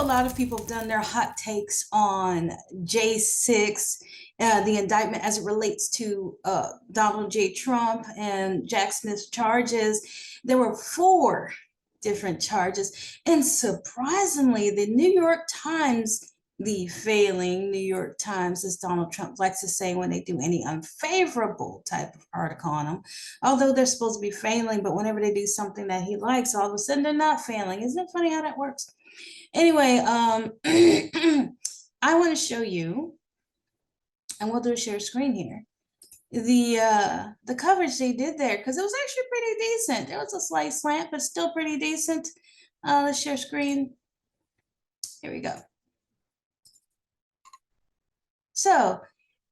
lot of people have done their hot takes on J6, the indictment as it relates to Donald J. Trump and Jack Smith's charges. There were 4 different charges. And surprisingly, the New York Times, the failing New York Times, as Donald Trump likes to say when they do any unfavorable type of article on him, although they're supposed to be failing, but whenever they do something that he likes, all of a sudden they're not failing. Isn't it funny how that works? Anyway, I want to show you, and we'll do a share screen here, the coverage they did there, because it was actually pretty decent. There was a slight slant, but still pretty decent. Let's share screen. Here we go. So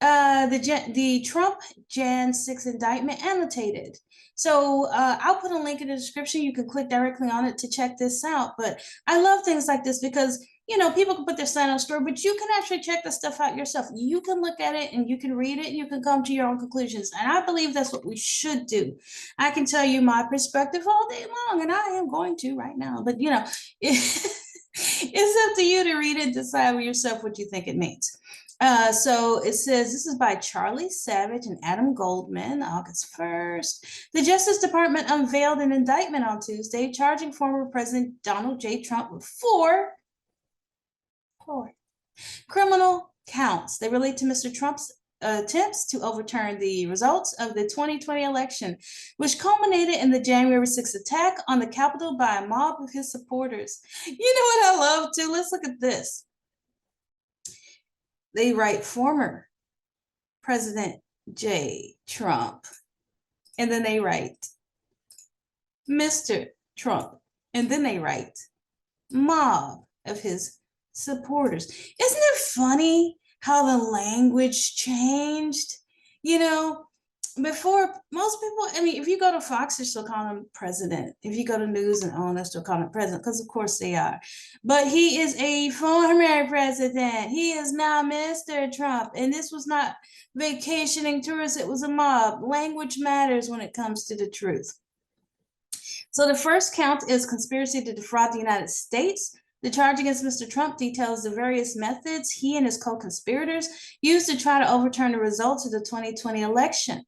the Trump Jan 6 indictment annotated. So I'll put a link in the description. You can click directly on it to check this out. But I love things like this because, you know, people can put their slant on the story, but you can actually check the stuff out yourself. You can look at it and you can read it and you can come to your own conclusions. And I believe that's what we should do. I can tell you my perspective all day long, and I am going to right now. But, you know, it's up to you to read it and decide for yourself what you think it means. So it says, this is by Charlie Savage and Adam Goldman, August 1st. The Justice Department unveiled an indictment on Tuesday charging former President Donald J. Trump with 4 criminal counts. They relate to Mr. Trump's attempts to overturn the results of the 2020 election, which culminated in the January 6th attack on the Capitol by a mob of his supporters. You know what I love too? Let's look at this. They write former President J. Trump, and then they write Mr. Trump, and then they write mob of his supporters. Isn't it funny how the language changed? You know, before, most people, I mean, if you go to Fox, they're still calling him president. If you go to News and OWN, they're still calling him president, because of course they are. But he is a former president. He is now Mr. Trump. And this was not vacationing tourists. It was a mob. Language matters when it comes to the truth. So the first count is conspiracy to defraud the United States. The charge against Mr. Trump details the various methods he and his co-conspirators used to try to overturn the results of the 2020 election.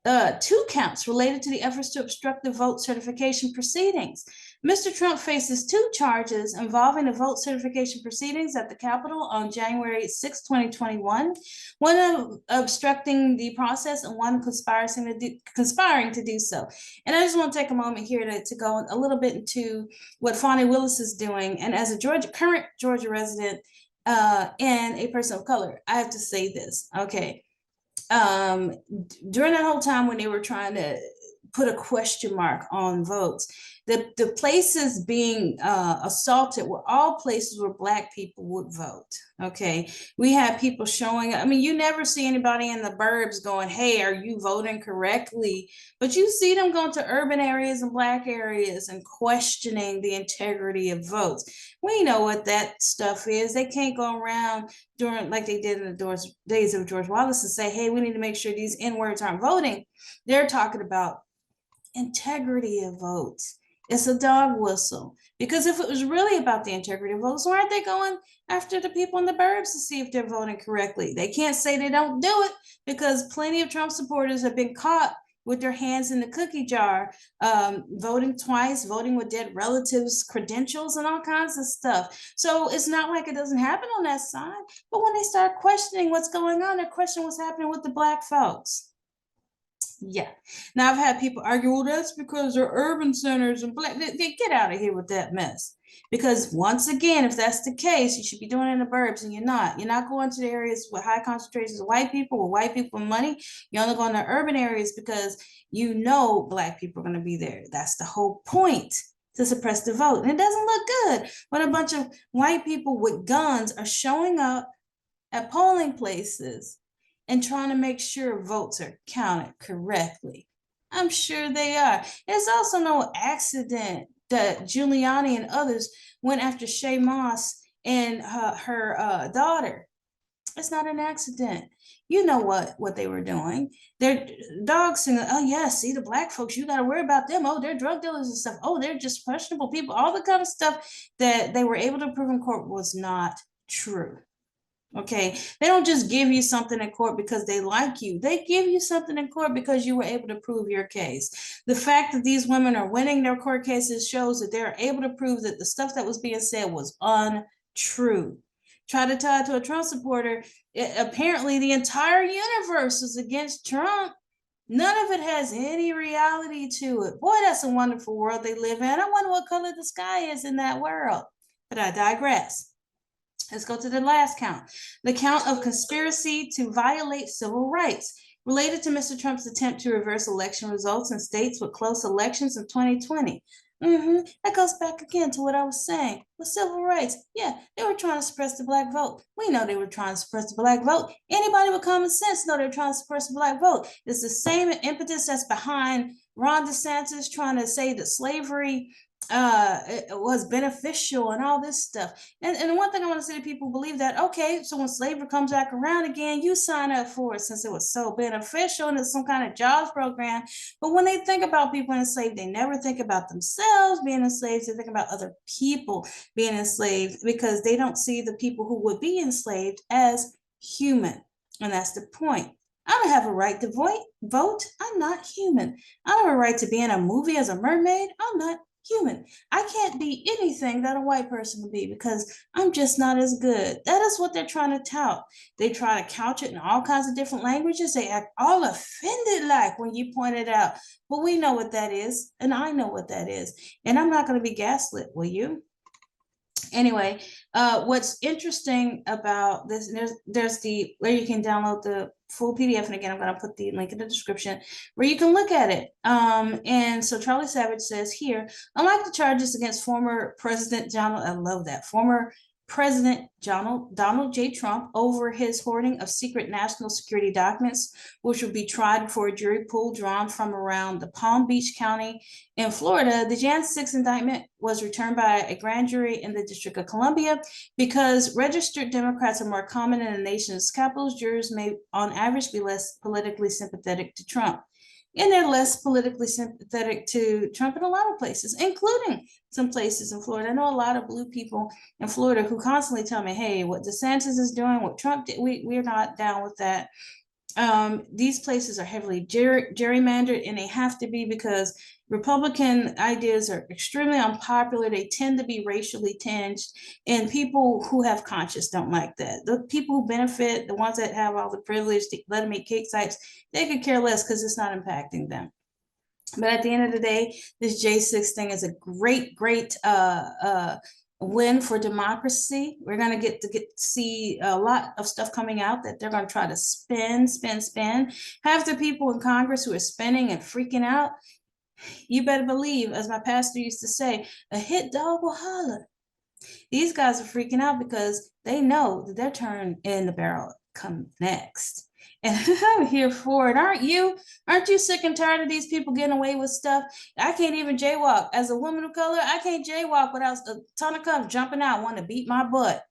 2 counts related to the efforts to obstruct the vote certification proceedings. Mr. Trump faces 2 charges involving the vote certification proceedings at the Capitol on January 6, 2021, one of obstructing the process and one conspiring to do so. And I just want to take a moment here to go a little bit into what Fani Willis is doing. And as a current Georgia resident and a person of color, I have to say this, okay? During that whole time when they were trying to put a question mark on votes, the places being assaulted were all places where Black people would vote. Okay, we had people showing up. I mean, you never see anybody in the burbs going, hey, are you voting correctly? But you see them going to urban areas and Black areas and questioning the integrity of votes. We know what that stuff is. They can't go around during, like they did in the days of George Wallace, and say, hey, we need to make sure these N-words aren't voting. They're talking about integrity of votes. It's a dog whistle, because if it was really about the integrity of votes, why aren't they going after the people in the burbs to see if they're voting correctly? They can't say they don't do it, because plenty of Trump supporters have been caught with their hands in the cookie jar, voting twice, voting with dead relatives' credentials and all kinds of stuff. So it's not like it doesn't happen on that side, but when they start questioning what's going on, they're questioning what's happening with the Black folks. Yeah. Now I've had people argue, well, that's because they're urban centers and Black. They get out of here with that mess. Because once again, if that's the case, you should be doing it in the burbs, and you're not. You're not going to the areas with high concentrations of white people, with white people and money. You're only going to urban areas because you know Black people are going to be there. That's the whole point, to suppress the vote. And it doesn't look good when a bunch of white people with guns are showing up at polling places and trying to make sure votes are counted correctly. I'm sure they are. It's also no accident that Giuliani and others went after Shay Moss and her daughter. It's not an accident. You know what they were doing. Their dogs singing, oh yeah, see the black folks, you gotta worry about them. Oh, they're drug dealers and stuff. Oh, they're just questionable people. All the kind of stuff that they were able to prove in court was not true. Okay, they don't just give you something in court because they like you. They give you something in court because you were able to prove your case. The fact that these women are winning their court cases shows that they're able to prove that the stuff that was being said was untrue. Try to tie it to a Trump supporter. Apparently, the entire universe is against Trump. None of it has any reality to it. Boy, that's a wonderful world they live in. I wonder what color the sky is in that world. But I digress. Let's go to the last count. The count of conspiracy to violate civil rights related to Mr. Trump's attempt to reverse election results in states with close elections in 2020. That goes back again to what I was saying with civil rights. Yeah, they were trying to suppress the black vote. We know they were trying to suppress the black vote. Anybody with common sense know they're trying to suppress the black vote. It's the same impetus that's behind Ron DeSantis trying to say that slavery it was beneficial and all this stuff. And one thing I want to say to people who believe that, okay, so when slavery comes back around again, you sign up for it since it was so beneficial and it's some kind of jobs program. But when they think about people enslaved, they never think about themselves being enslaved. They think about other people being enslaved because they don't see the people who would be enslaved as human. And that's the point. I don't have a right to vote. I'm not human. I don't have a right to be in a movie as a mermaid. I'm not human. I can't be anything that a white person would be because I'm just not as good. That is what they're trying to tout. They try to couch it in all kinds of different languages. They act all offended like when you point it out. But we know what that is, and I know what that is. And I'm not going to be gaslit, will you? Anyway, what's interesting about this, there's the where you can download the full PDF, and again, I'm going to put the link in the description where you can look at it. And so Charlie Savage says here, unlike the charges against former President Donald, I love that, former President Donald J. Trump over his hoarding of secret national security documents, which would be tried before a jury pool drawn from around the Palm Beach County in Florida. The Jan 6 indictment was returned by a grand jury in the District of Columbia because registered Democrats are more common in the nation's capitals. Jurors may, on average, be less politically sympathetic to Trump. And they're less politically sympathetic to Trump in a lot of places, including some places in Florida. I know a lot of blue people in Florida who constantly tell me, hey, what DeSantis is doing, what Trump did, we're not down with that. These places are heavily gerrymandered, and they have to be because Republican ideas are extremely unpopular. They tend to be racially tinged, and people who have conscience don't like that. The people who benefit, the ones that have all the privilege, to let them make cake sites, they could care less because it's not impacting them. But at the end of the day, this J6 thing is a great win for democracy. We're going to get to see a lot of stuff coming out that they're going to try to spin. Half the people in Congress who are spinning and freaking out, you better believe, as my pastor used to say, a hit dog will holler. These guys are freaking out because they know that their turn in the barrel comes next. And I'm here for it. Aren't you? Aren't you sick and tired of these people getting away with stuff? I can't even jaywalk. As a woman of color, I can't jaywalk without a ton of cops jumping out, wanting to beat my butt.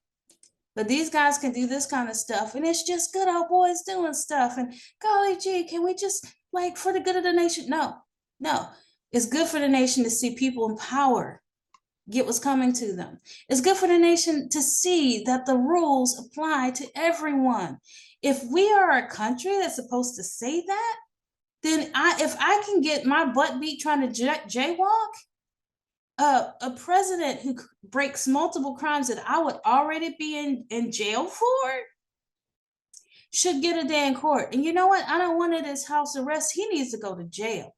But these guys can do this kind of stuff, and it's just good old boys doing stuff. And golly gee, can we just, like, for the good of the nation? No. It's good for the nation to see people in power get what's coming to them. It's good for the nation to see that the rules apply to everyone. If we are a country that's supposed to say that, then if I can get my butt beat trying to jaywalk, a president who breaks multiple crimes that I would already be in jail for should get a day in court. And you know what? I don't want it as house arrest. He needs to go to jail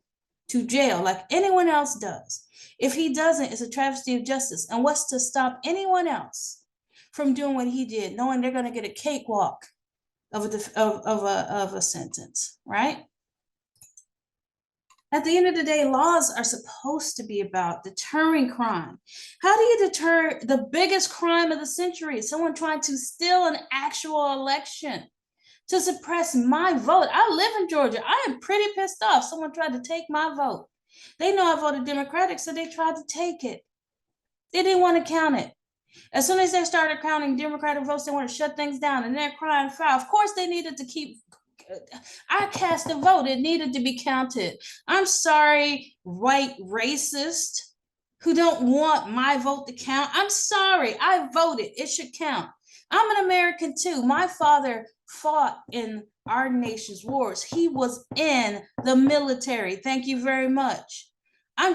like anyone else does. If he doesn't, it's a travesty of justice. And what's to stop anyone else from doing what he did, knowing they're going to get a cakewalk of a sentence, right? At the end of the day, laws are supposed to be about deterring crime. How do you deter the biggest crime of the century? Someone trying to steal an actual election to suppress my vote. I live in Georgia. I am pretty pissed off. Someone tried to take my vote. They know I voted Democratic, so they tried to take it. They didn't want to count it. As soon as they started counting Democratic votes, they want to shut things down, and they're crying foul. Of course, they needed to keep. I cast a vote. It needed to be counted. I'm sorry, white racist who don't want my vote to count. I'm sorry. I voted. It should count. I'm an American too. My father fought in our nation's wars. He was in the military. Thank you very much. I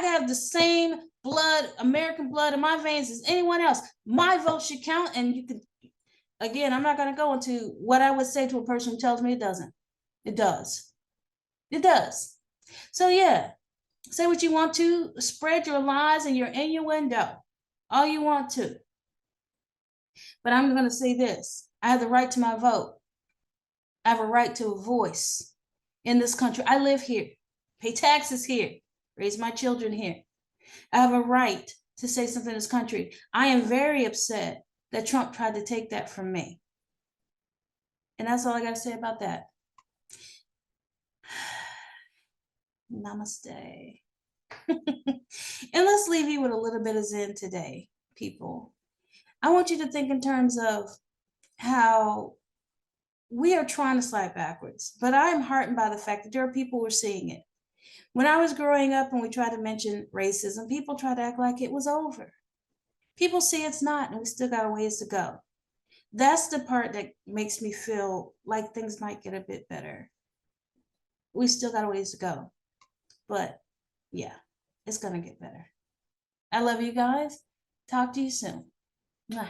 have the same blood, American blood in my veins as anyone else. My vote should count. And you can, again, I'm not going to go into what I would say to a person who tells me it doesn't. It does. It does. So yeah, say what you want to, spread your lies and your innuendo, all you want to. But I'm going to say this. I have the right to my vote. I have a right to a voice in this country. I live here, pay taxes here, raise my children here. I have a right to say something in this country. I am very upset that Trump tried to take that from me. And that's all I got to say about that. Namaste. And let's leave you with a little bit of Zen today, people. I want you to think in terms of how we are trying to slide backwards, but I am heartened by the fact that there are people who are seeing it. When I was growing up and we tried to mention racism, people tried to act like it was over. People see it's not, and we still got a ways to go. That's the part that makes me feel like things might get a bit better. We still got a ways to go, but yeah, it's going to get better. I love you guys. Talk to you soon. Mwah.